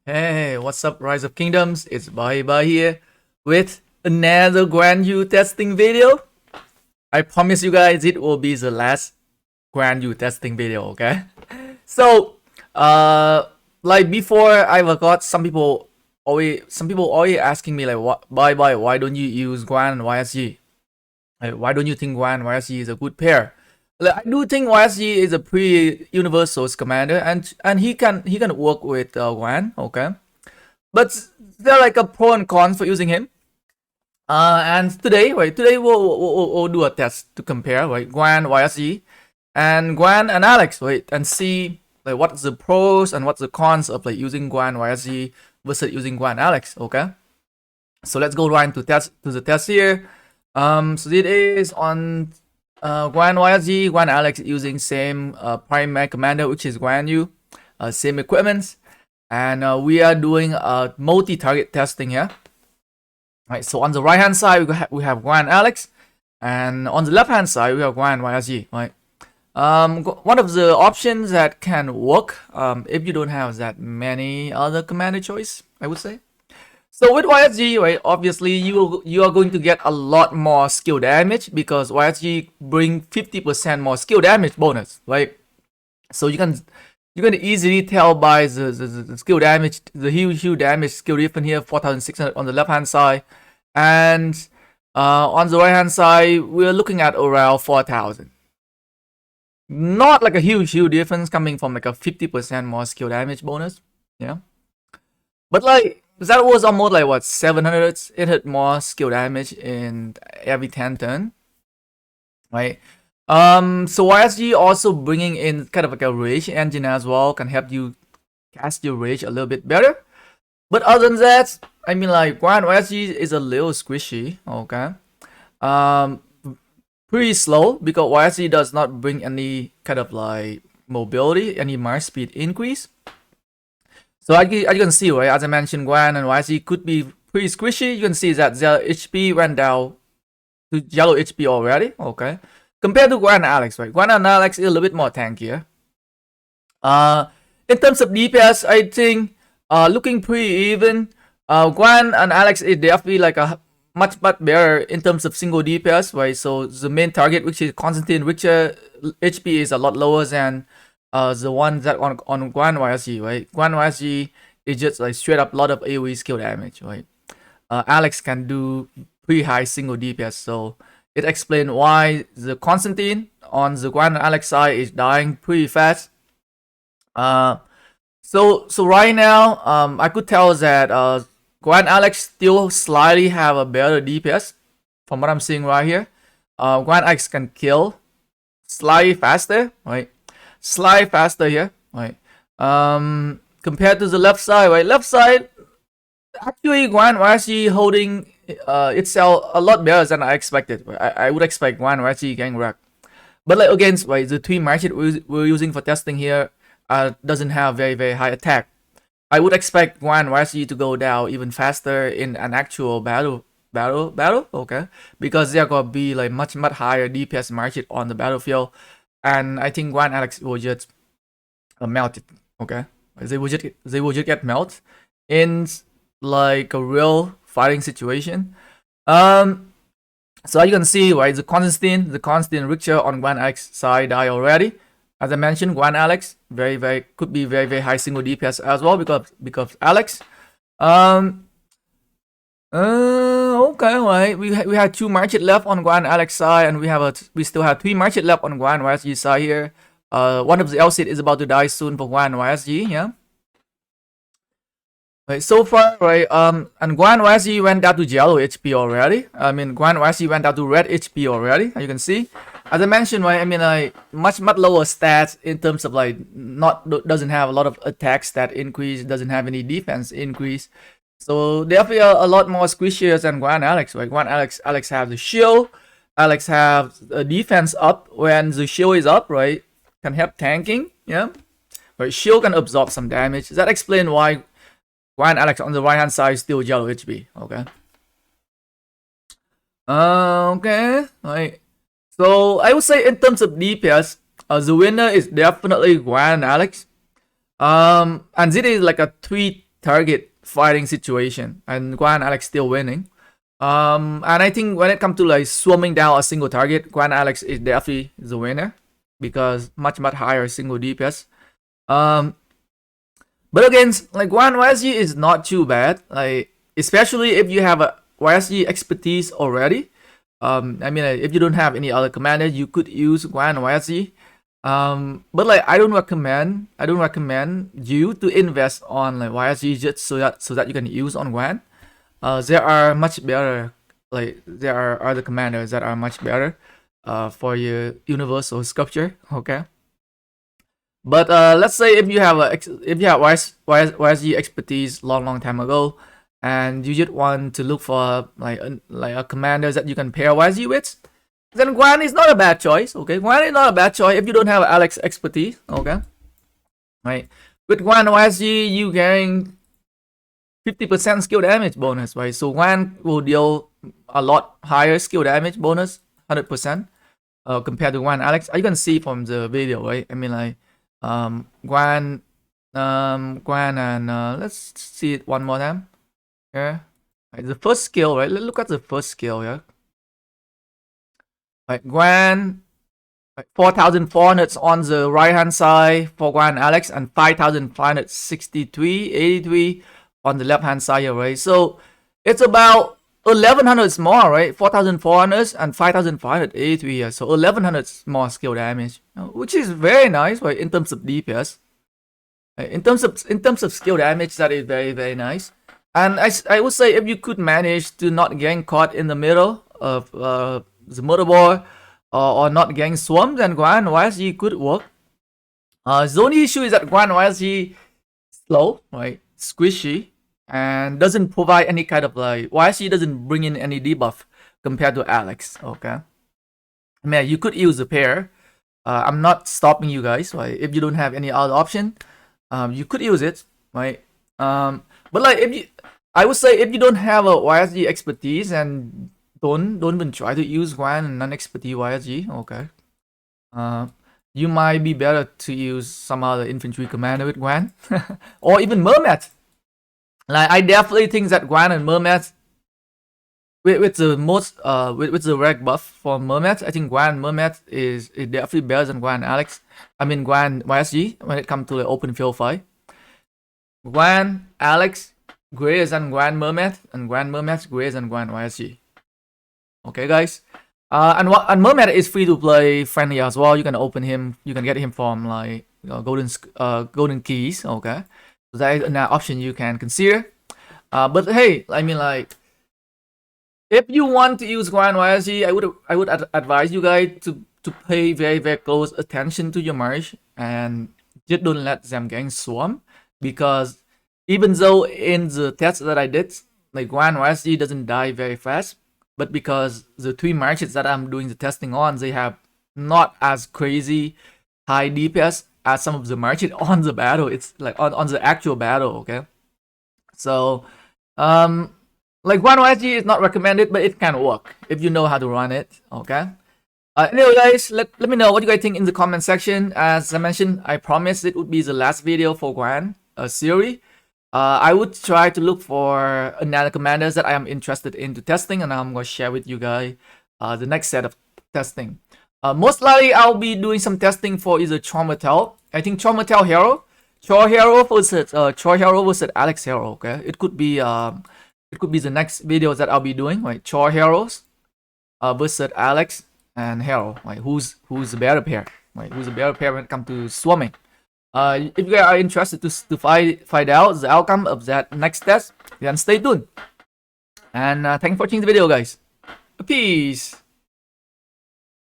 Hey, what's up, Rise of Kingdoms? It's Bye here with another Guan Yu testing video. I promise you guys it will be the last Guan Yu testing video, okay? So, like before I forgot, some people always asking me like, why don't you use Guan and YSG? Like, why don't you think Guan and YSG is a good pair? Like, I do think YSG is a pretty universal commander, and he can work with Guan, okay? But there are like a pro and cons for using him. And today we'll do a test to compare, right? Guan, YSG, and Guan and Alex, right? And see like what's the pros and what's the cons of like using Guan YSG versus using Guan Alex, okay? So let's go right into the test here. So it is on Guan YSG, Guan Alex using same primary commander, which is Guan Yu, same equipment, and we are doing a multi-target testing here. Right, so on the right hand side we have Guan Alex, and on the left hand side we have Guan YSG. Right, one of the options that can work if you don't have that many other commander choice, I would say. So with YSG, right, obviously you are going to get a lot more skill damage because YSG bring 50% more skill damage bonus, right? So you can easily tell by the skill damage, the huge damage skill difference here, 4,600 on the left hand side, and on the right hand side we're looking at around 4,000. Not like a huge difference coming from like a 50% more skill damage bonus, yeah. But like that was almost like what 700, 800 more skill damage in every 10 turn, right? So YSG also bringing in kind of like a rage engine as well, can help you cast your rage a little bit better. But other than that, I mean like Guan YSG is a little squishy, okay? Pretty slow because YSG does not bring any kind of like mobility, any march speed increase. So as you can see, right, as I mentioned, Guan and YSG could be pretty squishy. You can see that their HP went down to yellow HP already, okay? Compared to Guan and Alex, right? Guan and Alex is a little bit more tankier. In terms of DPS, I think looking pretty even. Guan and Alex is definitely like a much better in terms of single DPS, right? So the main target, which is Constantine, which HP is a lot lower than the one that on Guan YSG, right? Guan YSG is just like straight up lot of AoE skill damage, right? Alex can do pretty high single DPS, so it explains why the Constantine on the Guan and Alex side is dying pretty fast. So right now, I could tell that Guan Alex still slightly have a better DPS from what I'm seeing right here. Guan Alex can kill slightly faster, right? Slightly faster here, right? Compared to the left side, right? Left side, actually, Guan YSG holding itself a lot better than I expected. I would expect Guan YSG getting wrecked. But like against right, the three marches we're using for testing here doesn't have very high attack. I would expect Guan YSG to go down even faster in an actual battle, okay? Because they're gonna be like much higher DPS market on the battlefield, and I think Guan Alex will just melt it, okay? They will just get melt in like a real fighting situation. So as you can see, right, the Constantine Richter on Guan Alex side die already. As I mentioned, Guan Alex could be very high single DPS as well because Alex. Okay, right. We had 2 marches left on Guan Alex side, and we still have 3 marches left on Guan YSG side here. One of the LCD is about to die soon for Guan YSG, yeah. Right, so far, right, and Guan YSG went down to yellow HP already. I mean, Guan YSG went down to red HP already, as you can see. As I mentioned, right, I mean, like, much lower stats in terms of, like, doesn't have a lot of attack stat increase, doesn't have any defense increase. So, definitely a lot more squishier than Guan Alex, right? Guan Alex have the shield, Alex have a defense up when the shield is up, right? Can help tanking, yeah? Right, shield can absorb some damage. That explains why Guan Alex on the right hand side is still yellow HP. Okay. Okay. Right. So I would say in terms of DPS, the winner is definitely Guan Alex. And this is like a 3 target fighting situation, and Guan and Alex still winning. And I think when it comes to like swarming down a single target, Guan and Alex is definitely the winner because much higher single DPS. But again, like Guan YSG is not too bad. Like especially if you have a YSG expertise already. I mean, like, if you don't have any other commander, you could use Guan YSG. But like I don't recommend you to invest on like YSG just so that you can use on Guan. There are much better, like there are other commanders that are much better for your universal sculpture. Okay. But let's say if you have YSG expertise long time ago, and you just want to look for like a commander that you can pair YSG with, then Guan is not a bad choice. Okay, Guan is not a bad choice if you don't have Alex expertise. Okay, right. With Guan YSG, you gain 50% skill damage bonus, right? So Guan will deal a lot higher skill damage bonus, 100%, compared to Guan Alex. You can see from the video, right? I mean, like Guan and let's see it one more time. Yeah, right, the first skill, right? Let's look at the first skill, yeah. Right, Guan, 4,400 on the right hand side for Guan Alex, and 5,563.83 on the left hand side here, right? So it's about 1,100 more, right? 4,400 and 5,583 here, so 1,100 more skill damage, which is very nice, right? In terms of DPS, right? In terms of skill damage, that is very nice. And I would say if you could manage to not getting caught in the middle of the motherboard or not getting swarmed, then Guan YSG could work. The only issue is that Guan YSG slow, right? Squishy, and doesn't provide any kind of like YSG doesn't bring in any debuff compared to Alex. Okay, I mean you could use a pair. I'm not stopping you guys, right? If you don't have any other option, you could use it, right? But like I would say if you don't have a YSG expertise, and don't even try to use Guan and non-expertise YSG. Okay, you might be better to use some other infantry commander with Guan, or even Mermet. Like I definitely think that Guan and Mermet, with the most with the reg buff for Mermet, I think Guan Mermet is definitely better than Guan Alex. I mean Guan YSG when it comes to the open field fight. Guan Alex greater than Guan Mermet, and Guan Mermet greater than Guan YSG. Okay, guys. And Mermet is free to play friendly as well. You can open him. You can get him from like golden keys. Okay, so that is an option you can consider. But hey, I mean like, if you want to use Guan YSG, I would advise you guys to pay very close attention to your march, and just don't let them get swarmed, because even though in the test that I did, like Guan YSG doesn't die very fast, but because the 3 marches that I'm doing the testing on, they have not as crazy high DPS as some of the marches on the battle. It's like on the actual battle, okay? So, like Guan YSG is not recommended, but it can work if you know how to run it, okay? Anyway, guys, let me know what you guys think in the comment section. As I mentioned, I promised it would be the last video for Guan series. I would try to look for another commanders that I am interested into testing, and I'm going to share with you guys the next set of testing. Most likely, I'll be doing some testing for either Chormatel. I think Chormatel Hero, Chor Hero versus Alex Hero. Okay, it could be the next videos that I'll be doing. Right, Chor Heroes versus Alex and Hero. Right, who's the better pair? Right, who's the better pair when it comes to swarming? If you guys are interested to find out the outcome of that next test, then stay tuned. And thank you for watching the video, guys. Peace.